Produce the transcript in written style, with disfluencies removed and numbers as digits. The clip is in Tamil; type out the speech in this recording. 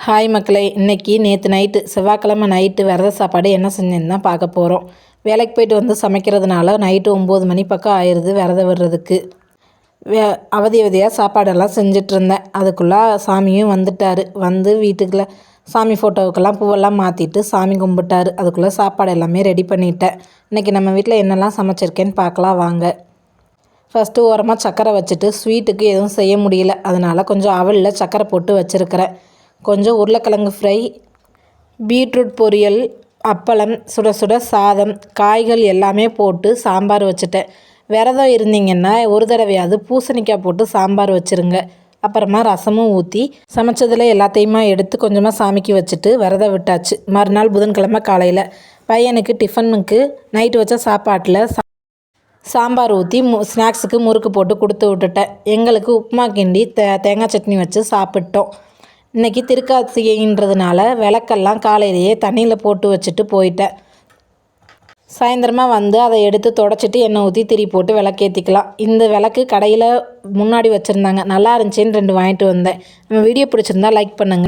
ஹாய் மக்களே, இன்றைக்கி நேற்று நைட்டு செவ்வாய்க்கிழமை நைட்டு விரத சாப்பாடு என்ன செஞ்சேன்னு தான் பார்க்க போகிறோம். வேலைக்கு போய்ட்டு வந்து சமைக்கிறதுனால நைட்டு 9 மணி பக்கம் ஆயிடுது விரதம் விடுறதுக்கு. அவதியாக சாப்பாடெல்லாம் செஞ்சிட்ருந்தேன். அதுக்குள்ளே சாமியும் வந்துட்டார். வந்து வீட்டுக்குள்ளே சாமி ஃபோட்டோவுக்கெல்லாம் பூவெல்லாம் மாற்றிட்டு சாமி கும்பிட்டார். அதுக்குள்ளே சாப்பாடு எல்லாமே ரெடி பண்ணிட்டேன். இன்றைக்கி நம்ம வீட்டில் என்னெல்லாம் சமைச்சிருக்கேன்னு பார்க்கலாம் வாங்க. ஃபஸ்ட்டு ஓரமாக சர்க்கரை வச்சுட்டு ஸ்வீட்டுக்கு எதுவும் செய்ய முடியல, அதனால் கொஞ்சம் அவலில் சர்க்கரை போட்டு வச்சுருக்கிறேன். கொஞ்சம் உருளைக்கிழங்கு ஃப்ரை, பீட்ரூட் பொரியல், அப்பளம், சுட சுட சாதம், காய்கள் எல்லாமே போட்டு சாம்பார் வச்சுட்டேன். விரதம் இருந்தீங்கன்னா ஒரு தடவையாவது பூசணிக்காய் போட்டு சாம்பார் வச்சுருங்க. அப்புறமா ரசமும் ஊற்றி சமைச்சதில் எல்லாத்தையுமா எடுத்து கொஞ்சமாக சாமிக்கு வச்சுட்டு விரதம் விட்டாச்சு. மறுநாள் புதன்கிழமை காலையில் பையனுக்கு டிஃபனுக்கு நைட்டு வச்ச சாப்பாட்டில் சாம்பார் ஊற்றி ஸ்நாக்ஸுக்கு முறுக்கு போட்டு கொடுத்து விட்டுட்டேன். எங்களுக்கு உப்புமா கிண்டி தேங்காய் சட்னி வச்சு சாப்பிட்டோம். இன்றைக்கி திருக்கார்த்திகைன்றதுனால விளக்கெல்லாம் காலையிலேயே தண்ணியில் போட்டு வச்சுட்டு போயிட்டேன். சாயந்தரமாக வந்து அதை எடுத்து தொடச்சிட்டு எண்ணெய் ஊற்றி திரி போட்டு விளக்கேற்றிக்கலாம். இந்த விளக்கு கடையில் முன்னாடி வச்சுருந்தாங்க, நல்லா இருந்துச்சுன்னு 2 வாங்கிட்டு வந்தேன். நம்ம வீடியோ பிடிச்சிருந்தா லைக் பண்ணுங்கள்.